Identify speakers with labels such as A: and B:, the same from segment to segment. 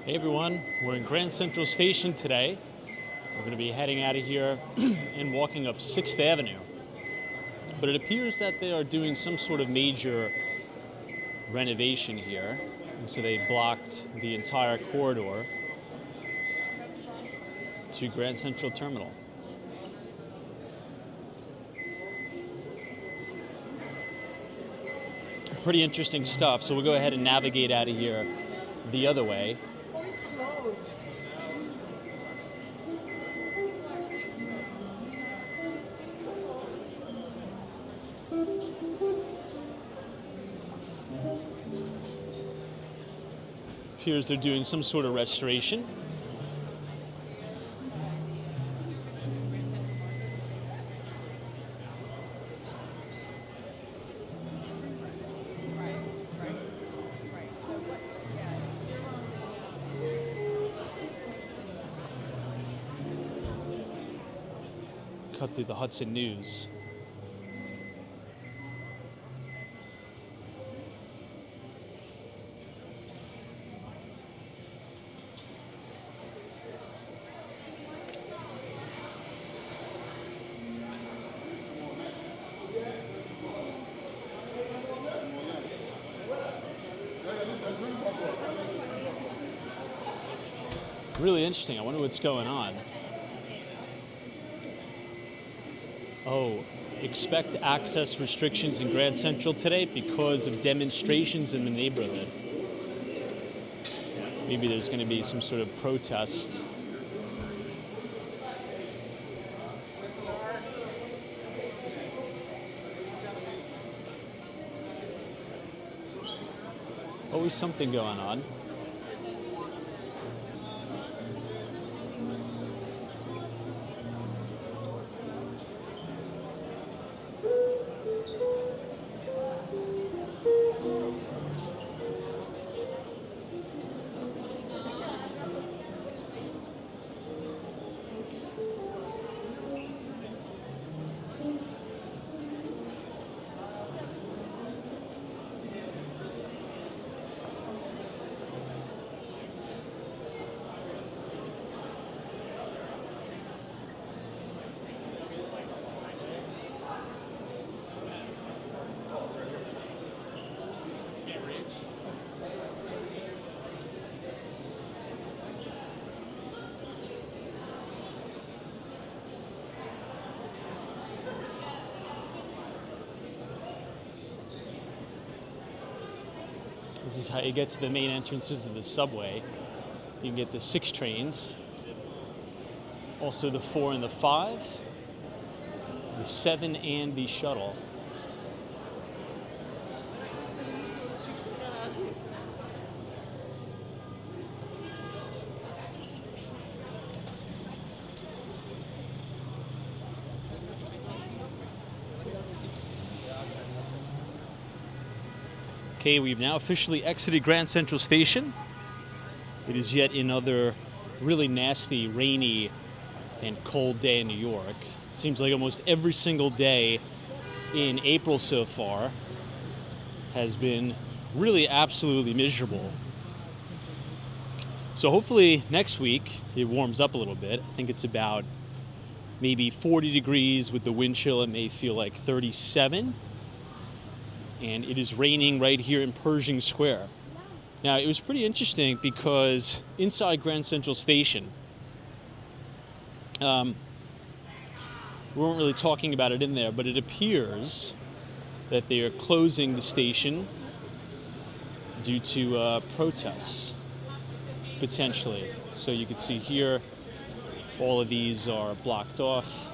A: Hey everyone, we're in Grand Central Station today. We're going to be heading out of here and walking up 6th Avenue. But it appears that they are doing some sort of major renovation here. And so they blocked the entire corridor to Grand Central Terminal. Pretty interesting stuff. So we'll go ahead and navigate out of here the other way.
B: Oh, it's closed.
A: Appears they're doing some sort of restoration. Cut through the Hudson News. Really interesting. I wonder what's going on. Oh, expect access restrictions in Grand Central today because of demonstrations in the neighborhood. Maybe there's going to be some sort of protest. Always something going on. This is how you get to the main entrances of the subway. You can get the 6 trains, also the 4 and the 5, the 7 and the shuttle. Okay, we've now officially exited Grand Central Station. It is yet another really nasty, rainy, and cold day in New York. Seems like almost every single day in April so far has been really absolutely miserable. So hopefully next week it warms up a little bit. I think it's about maybe 40 degrees with the wind chill. It may feel like 37. And it is raining right here in Pershing Square. Now, it was pretty interesting because inside Grand Central Station, we weren't really talking about it in there, but it appears that they are closing the station due to protests, potentially. So you can see here, all of these are blocked off.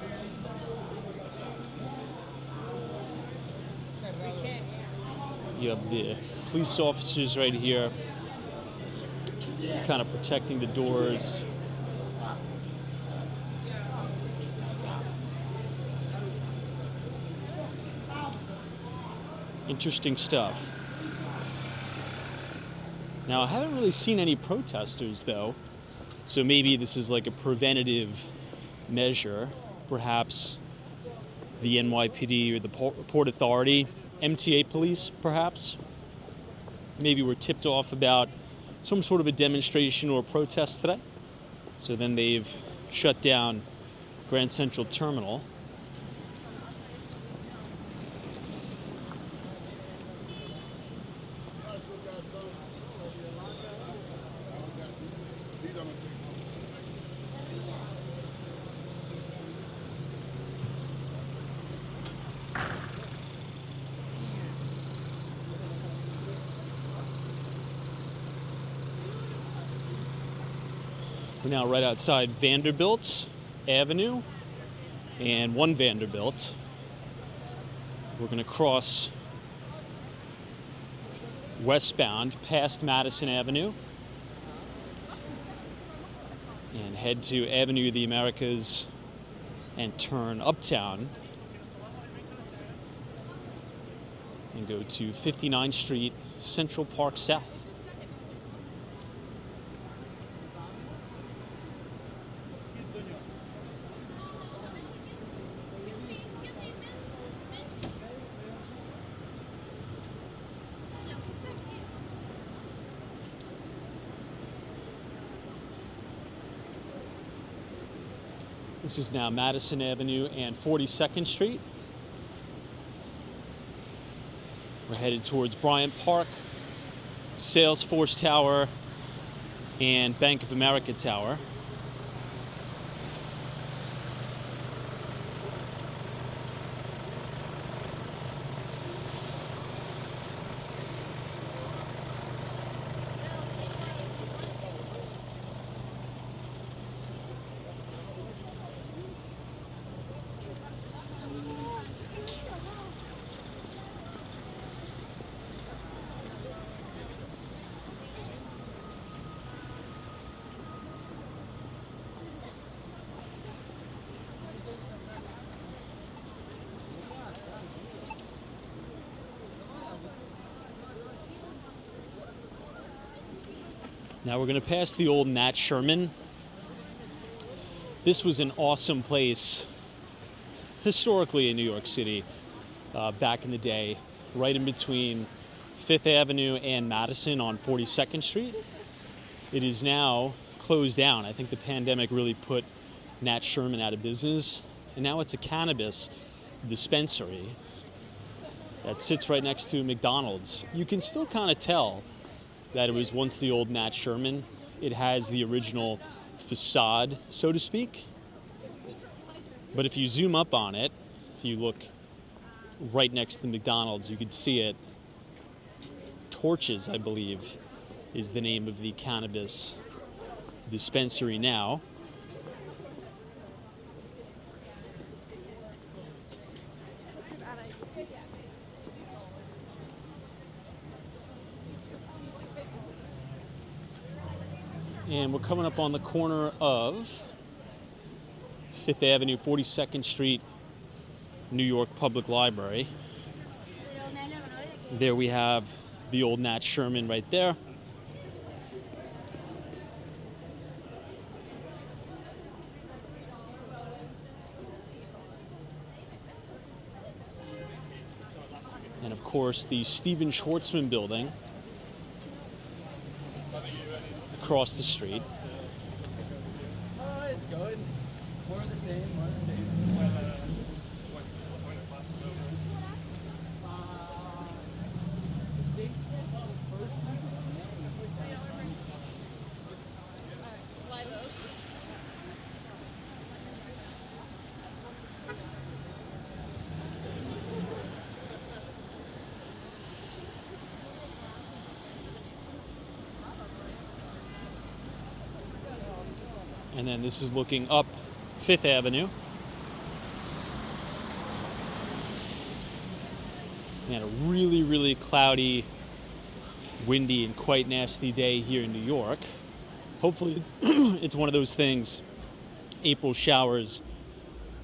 A: You have the police officers right here, kind of protecting the doors. Interesting stuff. Now, I haven't really seen any protesters, though, so maybe this is like a preventative measure. Perhaps the NYPD or the Port Authority, MTA police, perhaps. Maybe we're tipped off about some sort of a demonstration or protest today. So then they've shut down Grand Central Terminal. We're now right outside Vanderbilt Avenue and 1 Vanderbilt. We're going to cross westbound past Madison Avenue and head to Avenue of the Americas and turn uptown and go to 59th Street, Central Park South. This is now Madison Avenue and 42nd Street. We're headed towards Bryant Park, Salesforce Tower, and Bank of America Tower. Now we're going to pass the old Nat Sherman. This was an awesome place historically in New York City back in the day, right in between 5th Avenue and Madison on 42nd Street. It is now closed down. I think the pandemic really put Nat Sherman out of business, and now it's a cannabis dispensary that sits right next to McDonald's. You can still kind of tell that it was once the old Nat Sherman. It has the original facade, so to speak. But if you zoom up on it, if you look right next to the McDonald's, you could see it. Torches, I believe, is the name of the cannabis dispensary now. And we're coming up on the corner of 5th Avenue, 42nd Street, New York Public Library. There we have the old Nat Sherman right there. And of course, the Stephen Schwartzman building across the street.
B: It's good. More of the same, more of the same.
A: And then this is looking up 5th Avenue. And a really, really cloudy, windy, and quite nasty day here in New York. Hopefully it's, it's one of those things, April showers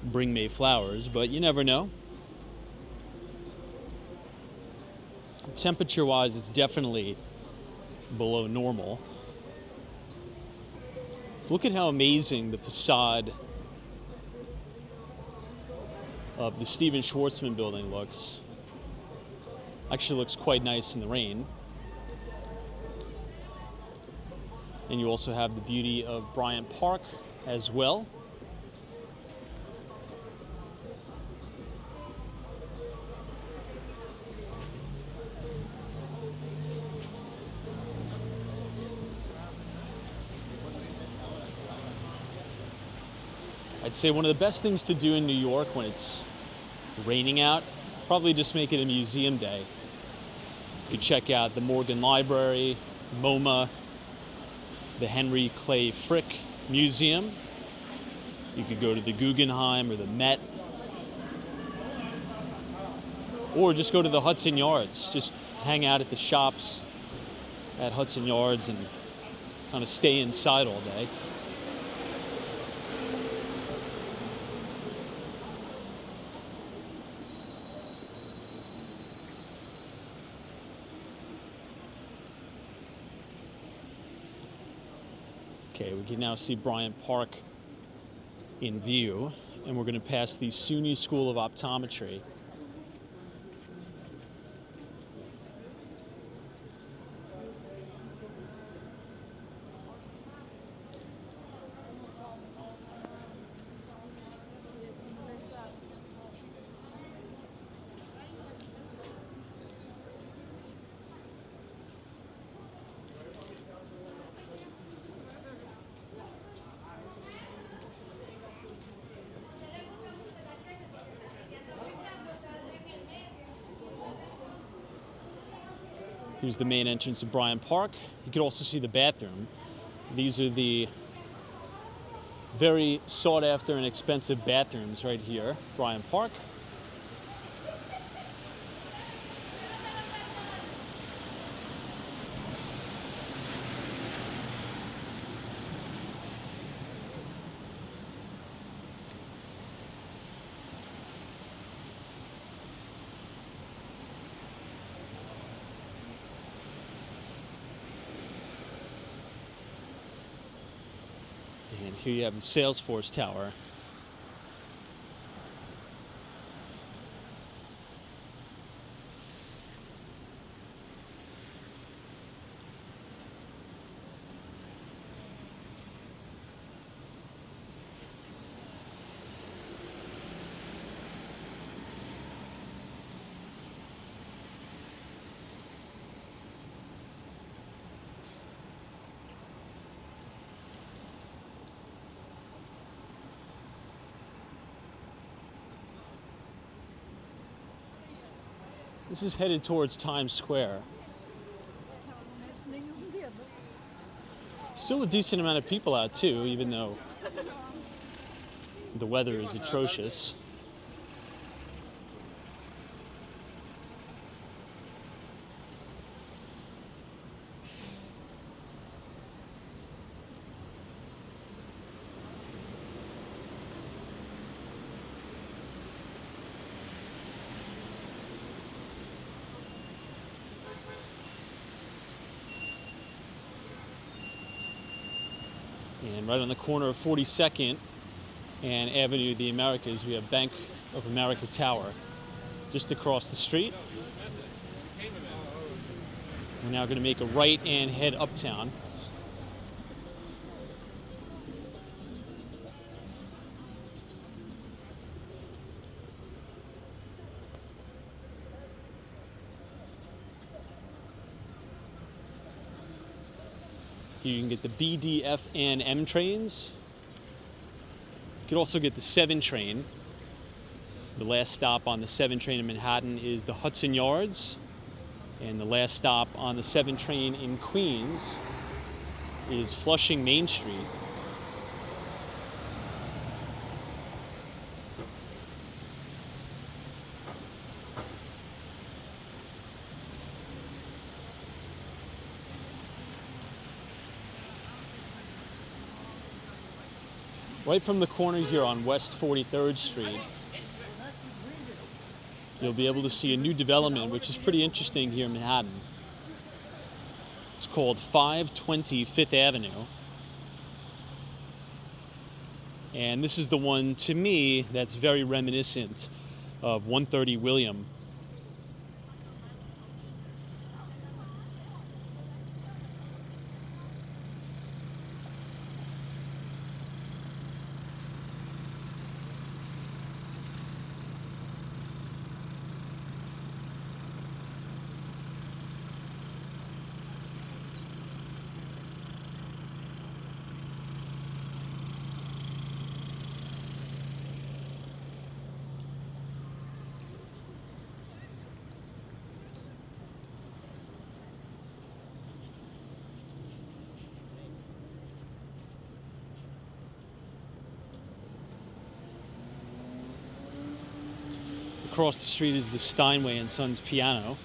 A: bring May flowers, but you never know. Temperature-wise, it's definitely below normal. Look at how amazing the facade of the Stephen Schwartzman building looks. Actually looks quite nice in the rain. And you also have the beauty of Bryant Park as well. I'd say one of the best things to do in New York when it's raining out, probably just make it a museum day. You could check out the Morgan Library, MoMA, the Henry Clay Frick Museum. You could go to the Guggenheim or the Met. Or just go to the Hudson Yards. Just hang out at the shops at Hudson Yards and kind of stay inside all day. Okay, we can now see Bryant Park in view, and we're going to pass the SUNY School of Optometry. Here's the main entrance of Bryant Park. You can also see the bathroom. These are the very sought after and expensive bathrooms right here, Bryant Park. And here you have the Salesforce Tower. This is headed towards Times Square. Still a decent amount of people out too, even though the weather is atrocious. And right on the corner of 42nd and Avenue of the Americas, we have Bank of America Tower just across the street. We're now going to make a right and head uptown. You can get the B, D, F, and M trains. You can also get the 7 train. The last stop on the 7 train in Manhattan is the Hudson Yards. And the last stop on the 7 train in Queens is Flushing Main Street. Right from the corner here on West 43rd Street, you'll be able to see a new development, which is pretty interesting here in Manhattan. It's called 520 Fifth Avenue. And this is the one, to me, that's very reminiscent of 130 William. across the street is the Steinway and Sons Piano.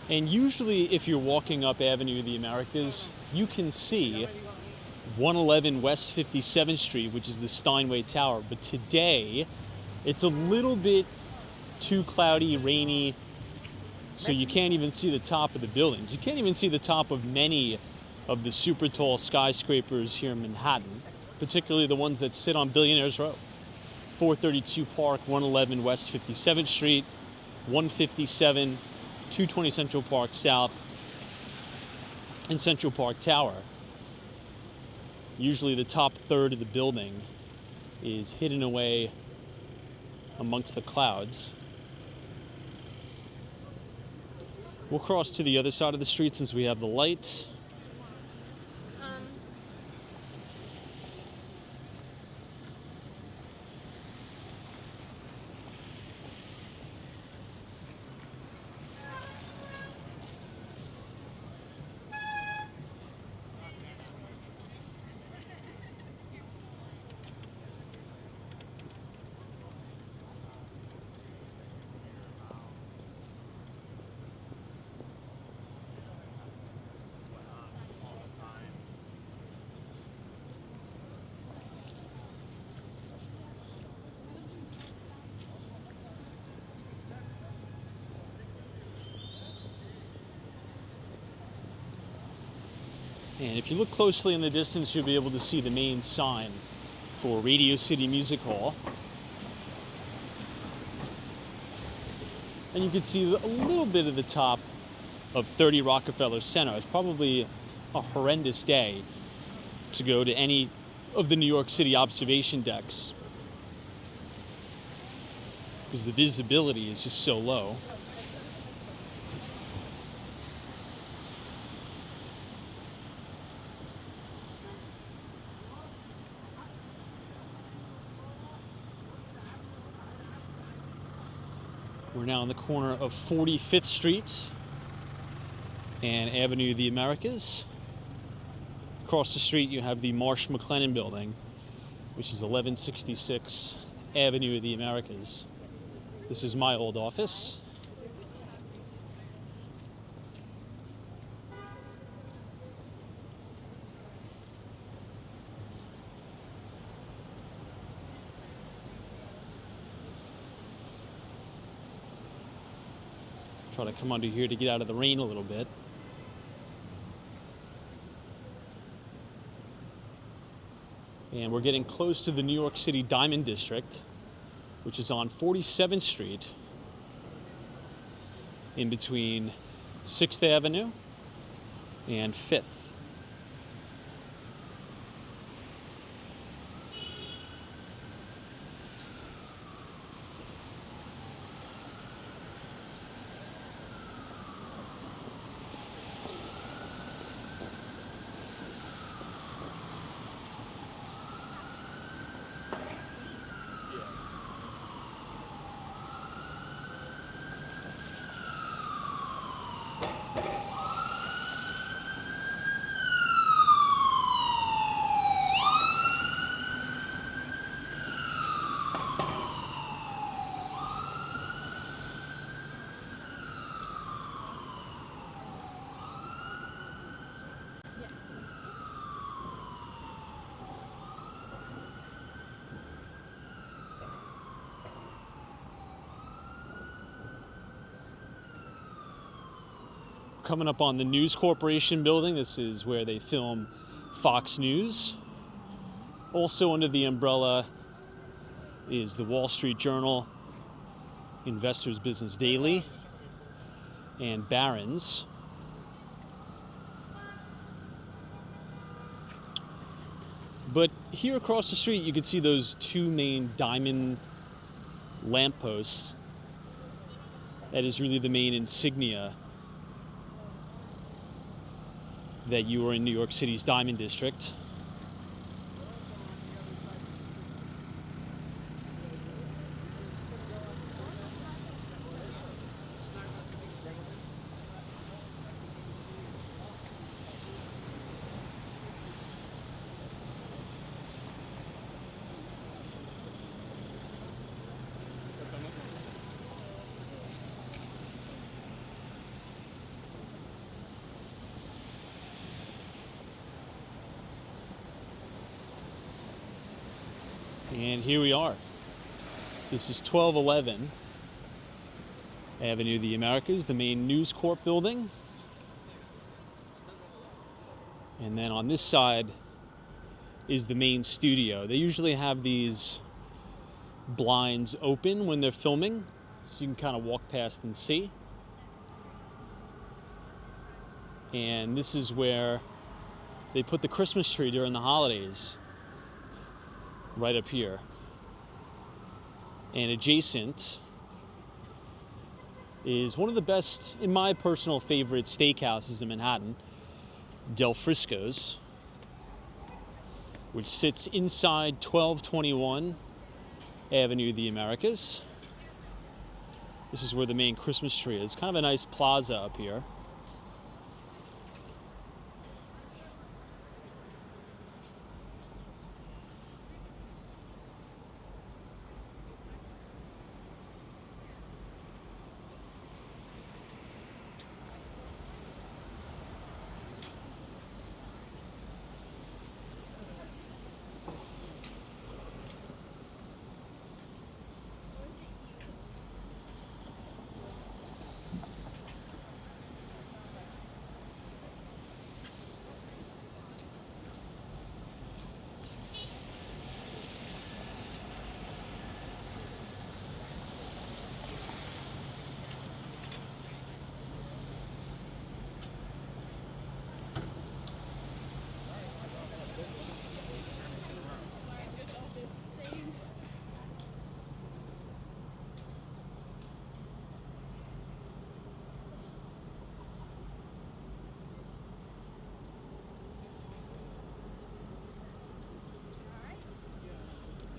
A: And usually if you're walking up Avenue of the Americas, you can see 111 West 57th Street, which is the Steinway Tower. But today, it's a little bit too cloudy, rainy, so you can't even see the top of the buildings. You can't even see the top of many of the super tall skyscrapers here in Manhattan, particularly the ones that sit on Billionaires Row. 432 Park, 111 West 57th Street, 157, 220 Central Park South, and Central Park Tower. Usually the top third of the building is hidden away amongst the clouds. We'll cross to the other side of the street since we have the light. And if you look closely in the distance, you'll be able to see the main sign for Radio City Music Hall. And you can see a little bit of the top of 30 Rockefeller Center. It's probably a horrendous day to go to any of the New York City observation decks because the visibility is just so low. We're now on the corner of 45th Street and Avenue of the Americas. Across the street you have the Marsh McLennan Building, which is 1166 Avenue of the Americas. This is my old office. Try to come under here to get out of the rain a little bit. And we're getting close to the New York City Diamond District, which is on 47th Street, in between 6th Avenue and 5th. Coming up on the News Corporation building. This is where they film Fox News. Also under the umbrella is the Wall Street Journal, Investors Business Daily, and Barron's. But here across the street you can see those two main diamond lampposts. That is really the main insignia that you are in New York City's Diamond District. And here we are. This is 1211 Avenue of the Americas, the main News Corp building. And then on this side is the main studio. They usually have these blinds open when they're filming, so you can kind of walk past and see. And this is where they put the Christmas tree during the holidays, right up here. And adjacent is one of the best, in my personal favorite, steakhouses in Manhattan, Del Frisco's, which sits inside 1221 Avenue of the Americas. This is where the main Christmas tree is. Kind of a nice plaza up here.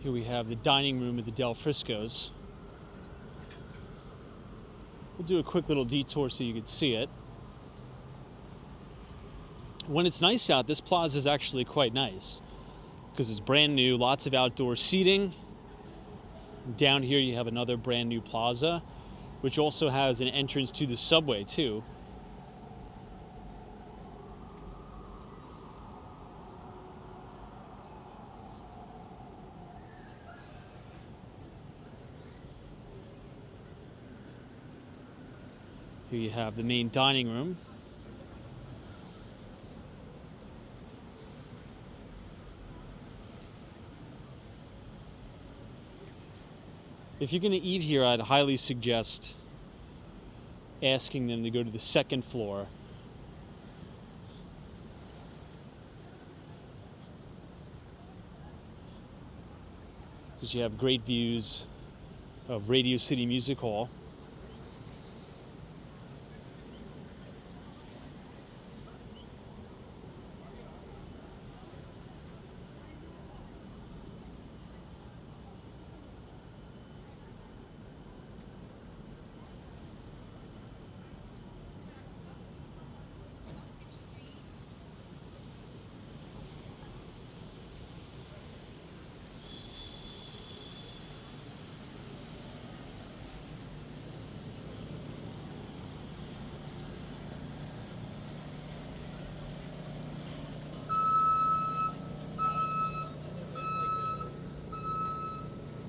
A: Here we have the dining room at the Del Frisco's. We'll do a quick little detour so you can see it. When it's nice out, this plaza is actually quite nice because it's brand new, lots of outdoor seating. Down here you have another brand new plaza, which also has an entrance to the subway too. Here you have the main dining room. If you're going to eat here, I'd highly suggest asking them to go to the second floor. Because you have great views of Radio City Music Hall.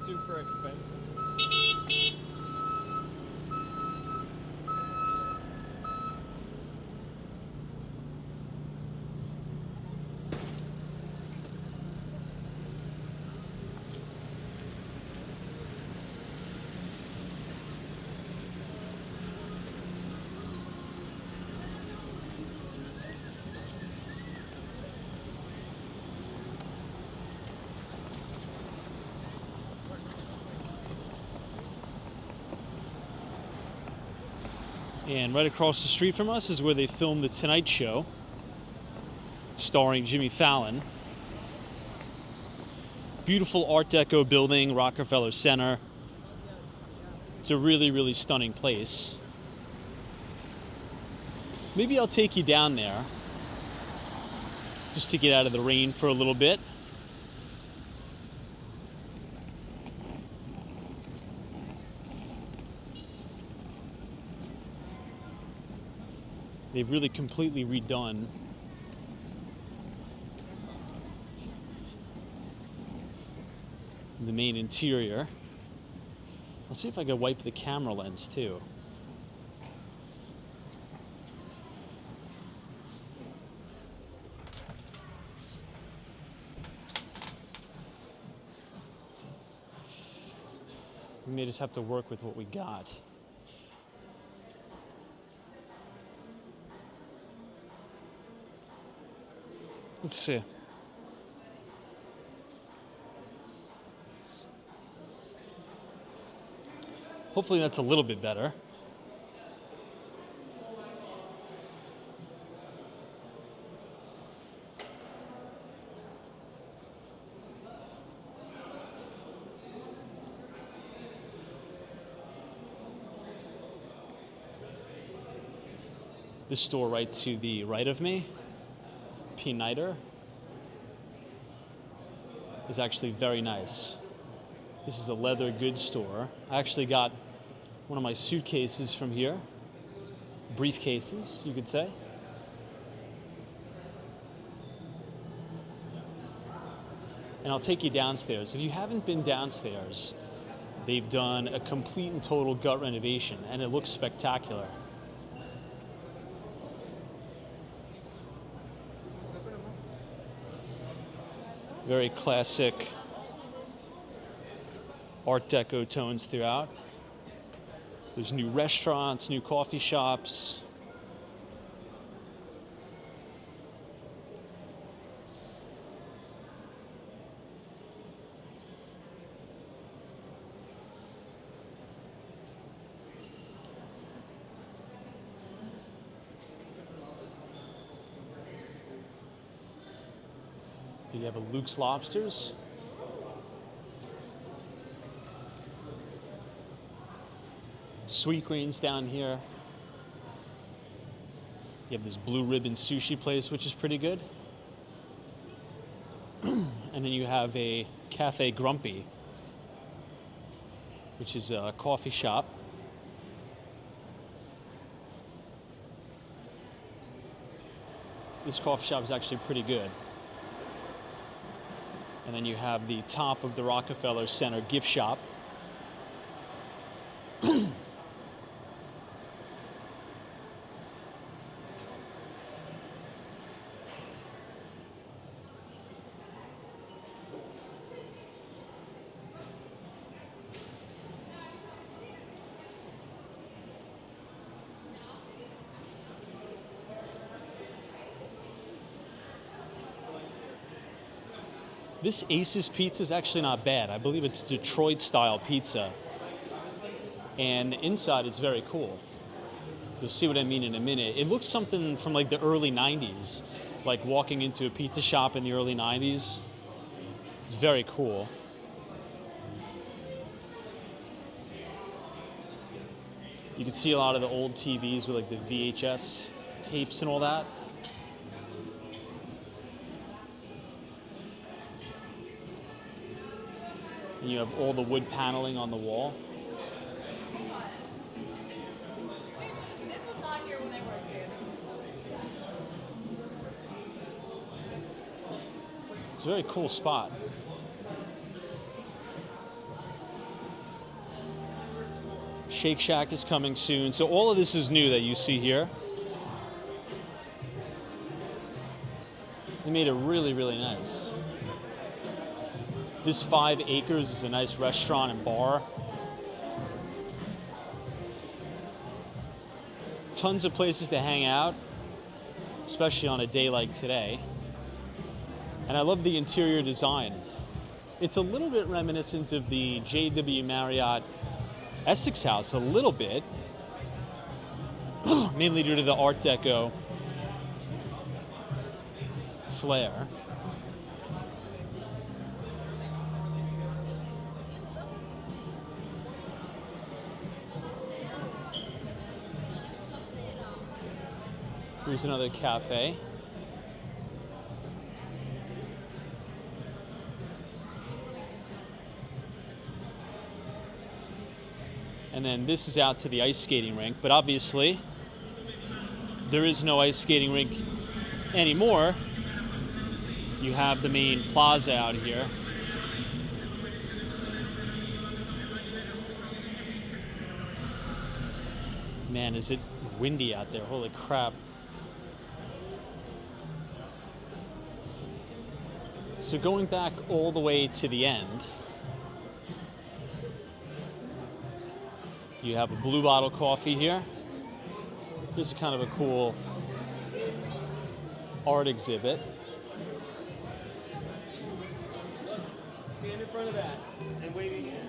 B: Super expensive.
A: And right across the street from us is where they filmed The Tonight Show, starring Jimmy Fallon. Beautiful Art Deco building, Rockefeller Center. It's a really, really stunning place. Maybe I'll take you down there just to get out of the rain for a little bit. They've really completely redone the main interior. I'll see if I can wipe the camera lens too. We may just have to work with what we got. Let's see. Hopefully that's a little bit better. This store right to the right of me, P. Nider, is actually very nice. This is a leather goods store. I actually got one of my suitcases from here. Briefcases, you could say. And I'll take you downstairs. If you haven't been downstairs, they've done a complete and total gut renovation, and it looks spectacular. Very classic Art Deco tones throughout. There's new restaurants, new coffee shops. You have a Luke's Lobsters. Sweetgreens down here. You have this Blue Ribbon sushi place, which is pretty good. And then you have a Cafe Grumpy, which is a coffee shop. This coffee shop is actually pretty good. And then you have the top of the Rockefeller Center gift shop. This Ace's Pizza is actually not bad. I believe it's Detroit-style pizza. And inside it's very cool. You'll see what I mean in a minute. It looks something from like the early 90s, like walking into a pizza shop in the early 90s. It's very cool. You can see a lot of the old TVs with like the VHS tapes and all that. And you have all the wood paneling on the wall.
C: This was not here when I worked here.
A: It's a very cool spot. Shake Shack is coming soon. So all of this is new that you see here. They made it really, really nice. This 5 Acres is a nice restaurant and bar. Tons of places to hang out, especially on a day like today. And I love the interior design. It's a little bit reminiscent of the JW Marriott Essex House, a little bit, mainly due to the Art Deco flair. Here's another cafe. And then this is out to the ice skating rink, but obviously there is no ice skating rink anymore. You have the main plaza out here. Man, is it windy out there? Holy crap. So going back all the way to the end, you have a Blue Bottle coffee here. Here's a kind of a cool art exhibit.
B: Stand in front of that and wave your hand.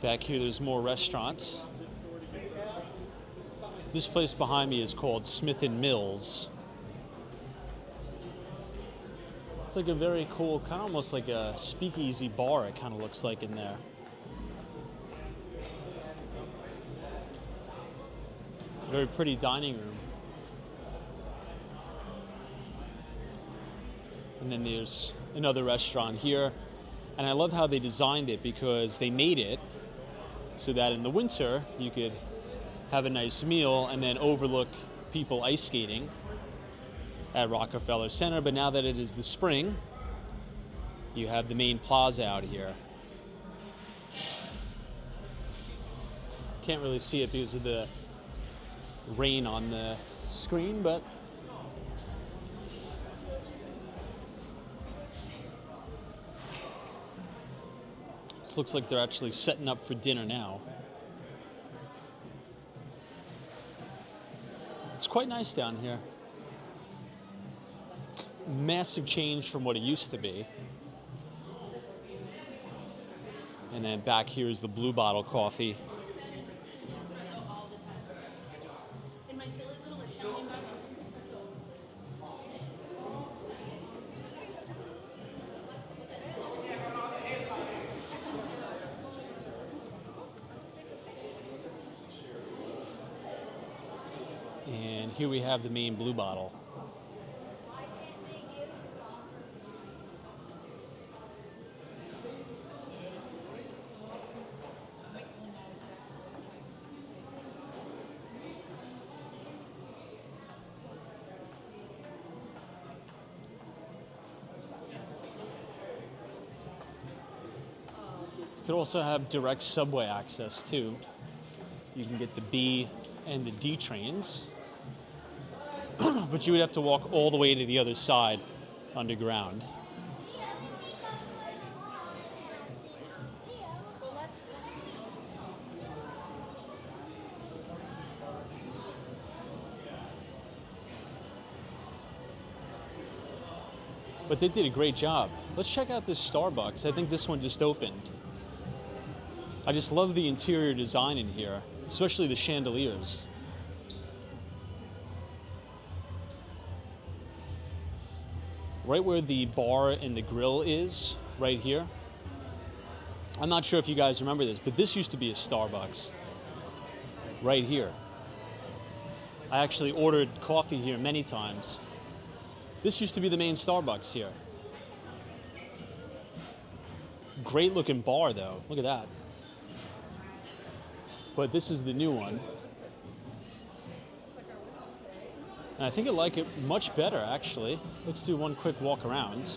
A: Back here, there's more restaurants. This place behind me is called Smith and Mills. It's like a very cool, kind of almost like a speakeasy bar, it kind of looks like in there. Very pretty dining room. And then there's another restaurant here. And I love how they designed it because they made it so that in the winter you could have a nice meal and then overlook people ice skating at Rockefeller Center. But now that it is the spring, you have the main plaza out here. Can't really see it because of the rain on the screen, but it looks like they're actually setting up for dinner now. It's quite nice down here. Massive change from what it used to be. And then back here is the Blue Bottle coffee. And here we have the main Blue Bottle. You could also have direct subway access too. You can get the B and the D trains. But you would have to walk all the way to the other side underground. But they did a great job. Let's check out this Starbucks. I think this one just opened. I just love the interior design in here, especially the chandeliers. Right where the bar and the grill is, right here. I'm not sure if you guys remember this, but this used to be a Starbucks. Right here. I actually ordered coffee here many times. This used to be the main Starbucks here. Great looking bar though, look at that. But this is the new one. And I think I like it much better, actually. Let's do one quick walk around.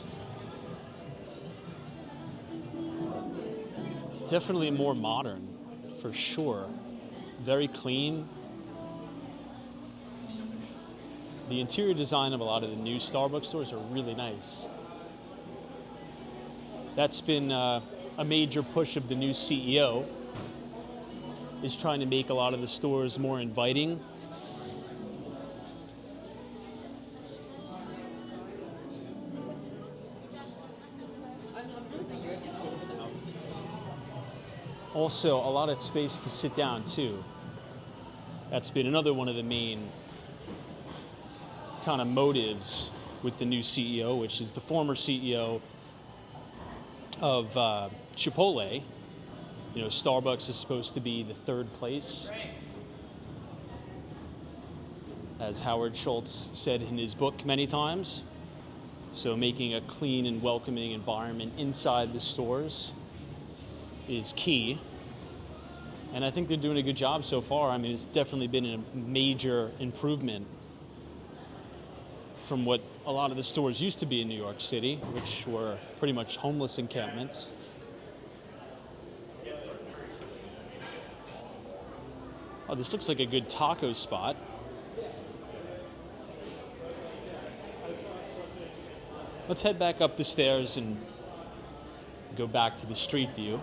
A: Definitely more modern, for sure. Very clean. The interior design of a lot of the new Starbucks stores are really nice. That's been a major push of the new CEO, is trying to make a lot of the stores more inviting. Also, a lot of space to sit down, too. That's been another one of the main kind of motives with the new CEO, which is the former CEO of Chipotle. You know, Starbucks is supposed to be the third place, as Howard Schultz said in his book many times. So making a clean and welcoming environment inside the stores is key. And I think they're doing a good job so far. I mean, it's definitely been a major improvement from what a lot of the stores used to be in New York City, which were pretty much homeless encampments. Oh, this looks like a good taco spot. Let's head back up the stairs and go back to the street view.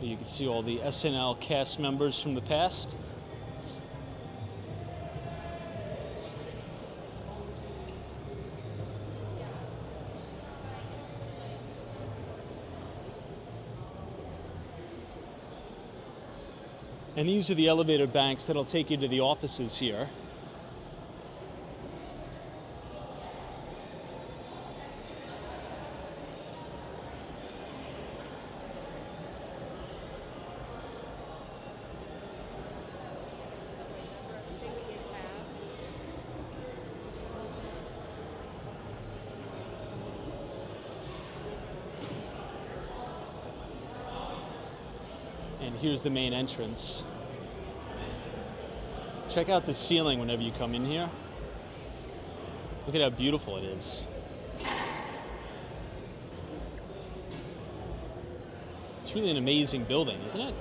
A: You can see all the SNL cast members from the past. And these are the elevator banks that'll take you to the offices here. And here's the main entrance. Check out the ceiling whenever you come in here. Look at how beautiful it is. It's really an amazing building, isn't it?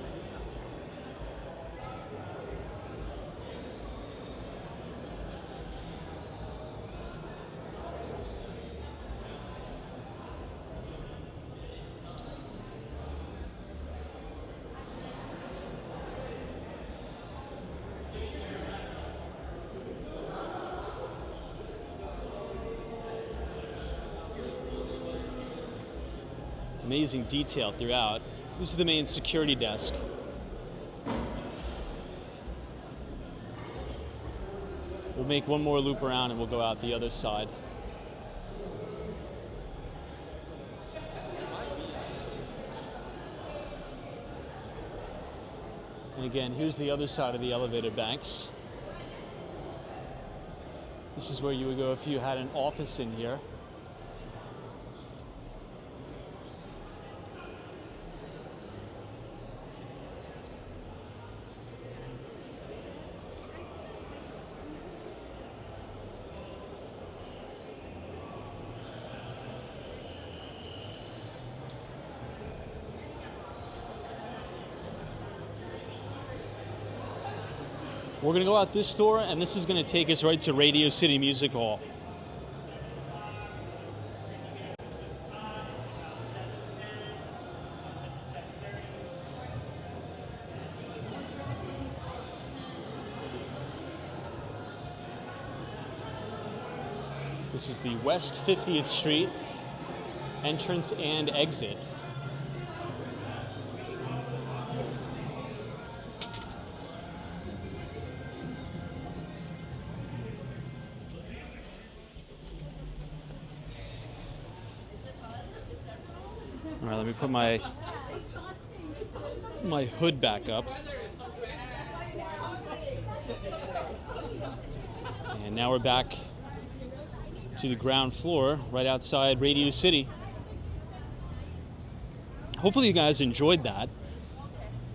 A: Amazing detail throughout. This is the main security desk. We'll make one more loop around and we'll go out the other side. And again, here's the other side of the elevator banks. This is where you would go if you had an office in here. We're going to go out this door, and this is going to take us right to Radio City Music Hall. This is the West 50th Street entrance and exit. All right, let me put my hood back up. And now we're back to the ground floor right outside Radio City. Hopefully you guys enjoyed that,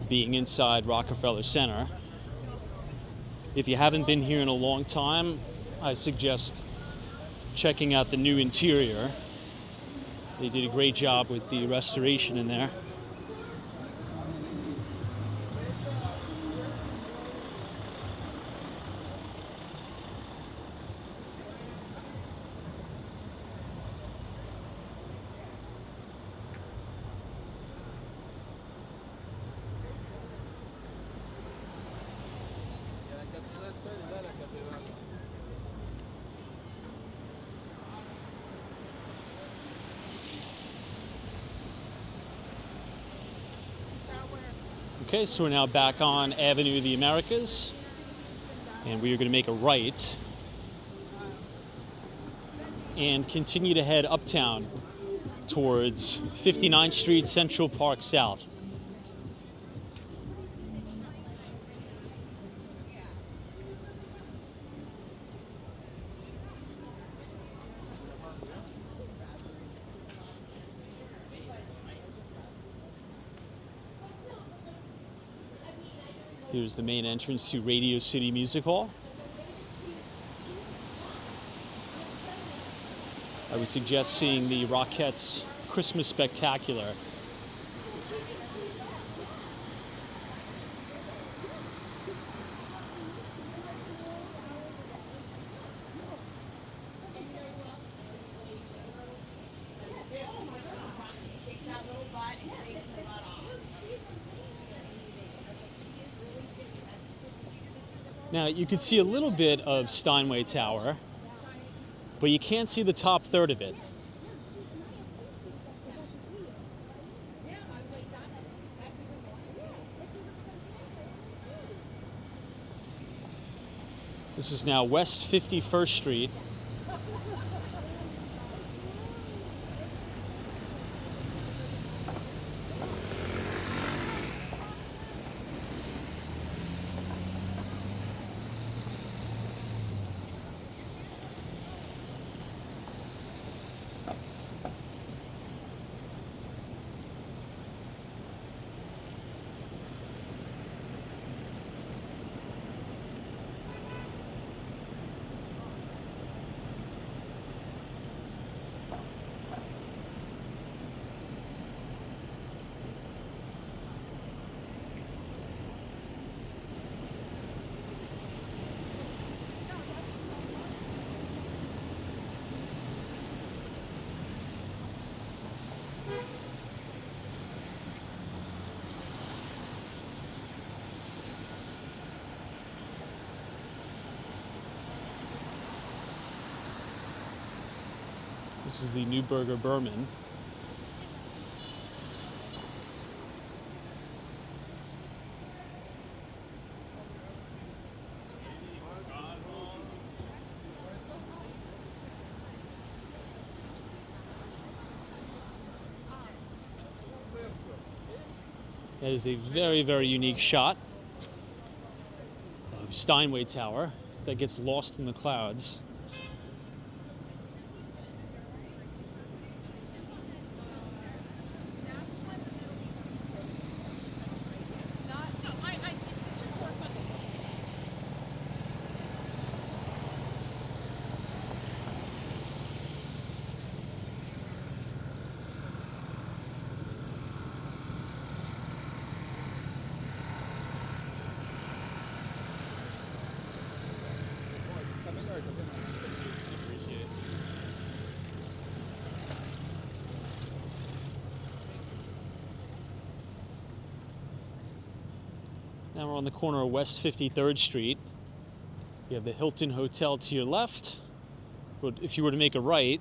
A: being inside Rockefeller Center. If you haven't been here in a long time, I suggest checking out the new interior. They did a great job with the restoration in there. Okay, so we're now back on Avenue of the Americas, and we are going to make a right and continue to head uptown towards 59th Street, Central Park South. Here's the main entrance to Radio City Music Hall. I would suggest seeing the Rockettes Christmas Spectacular. Now, you can see a little bit of Steinway Tower, but you can't see the top third of it. This is now West 51st Street. This is the Newburger Berman. That is a very, very unique shot of Steinway Tower that gets lost in the clouds. Now we're on the corner of West 53rd Street. You have the Hilton Hotel to your left, but if you were to make a right,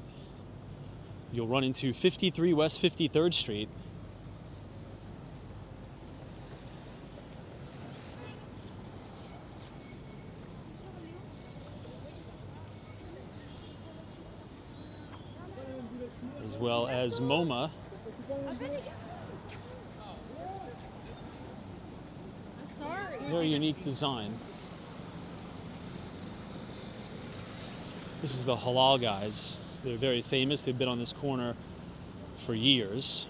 A: you'll run into 53 West 53rd Street. As well as MoMA. Very unique design. This is the Halal Guys. They're very famous. They've been on this corner for years.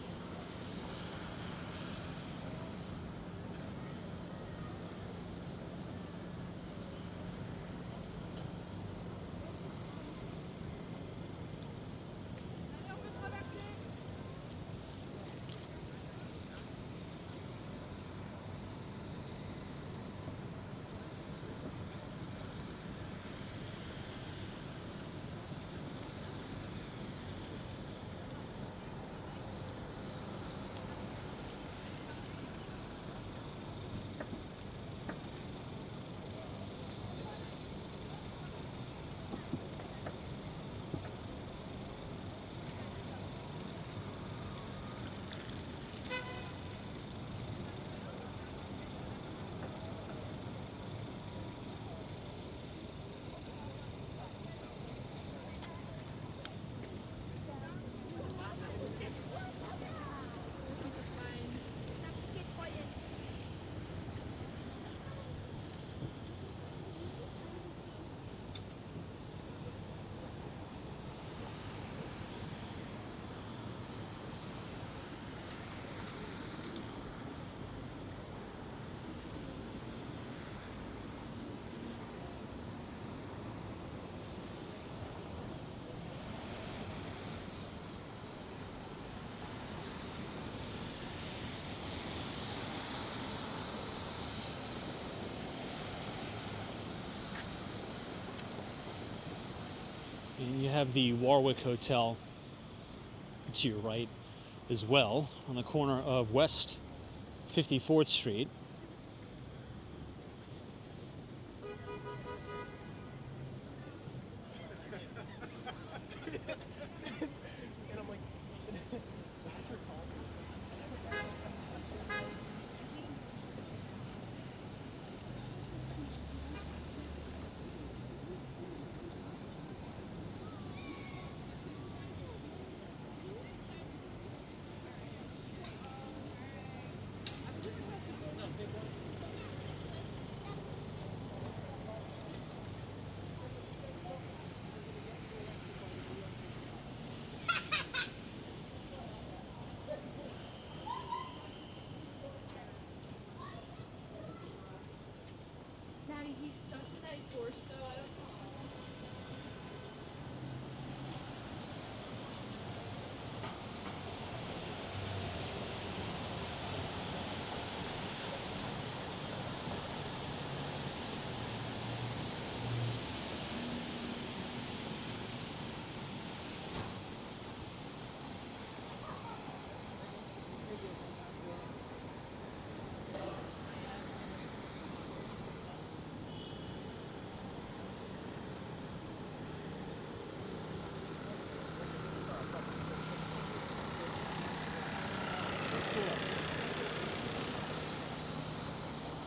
A: have the Warwick Hotel to your right as well, on the corner of West 54th Street.
C: Maddie, he's such a nice horse, though. I don't know.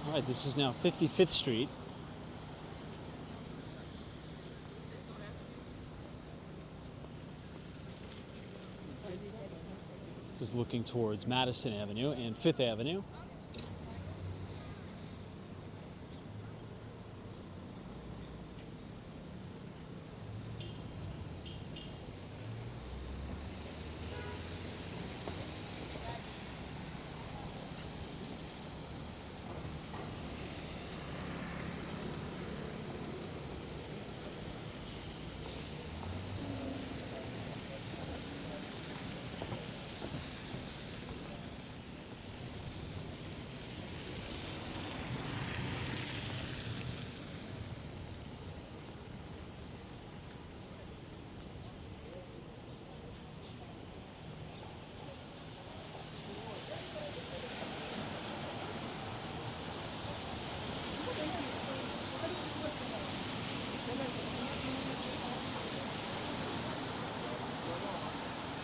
A: All right, this is now 55th Street. This is looking towards Madison Avenue and 5th Avenue.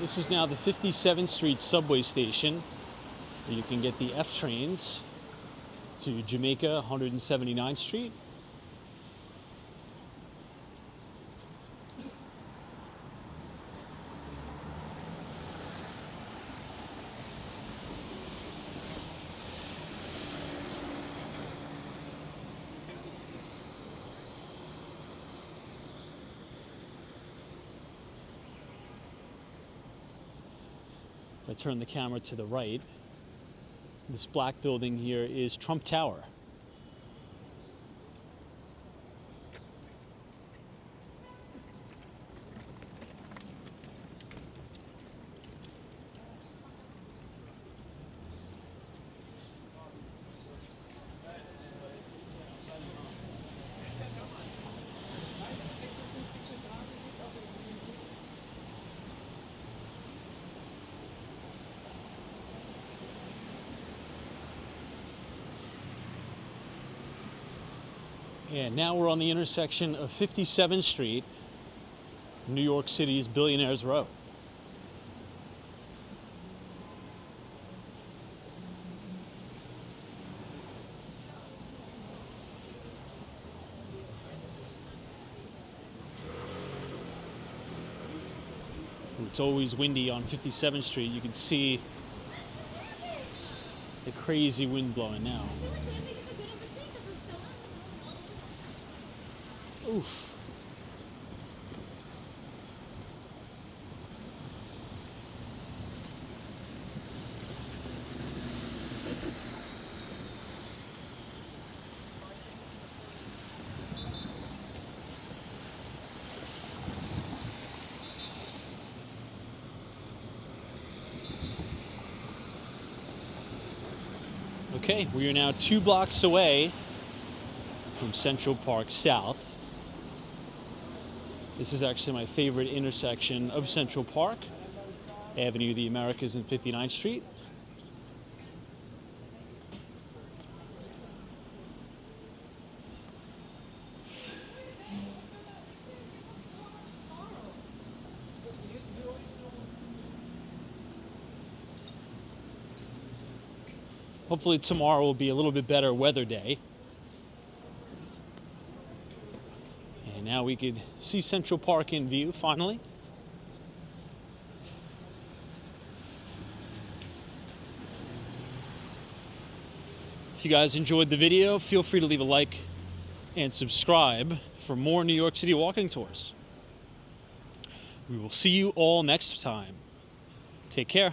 A: This is now the 57th Street subway station, where you can get the F trains to Jamaica 179th Street. If I turn the camera to the right, this black building here is Trump Tower. And now we're on the intersection of 57th Street, New York City's Billionaires Row. It's always windy on 57th Street. You can see the crazy wind blowing now. Oof. Okay, we are now 2 blocks away from Central Park South. This is actually my favorite intersection of Central Park, Avenue of the Americas and 59th Street. Hopefully tomorrow will be a little bit better weather day. And now we could see Central Park in view finally. If you guys enjoyed the video, feel free to leave a like and subscribe for more New York City walking tours. We will see you all next time. Take care.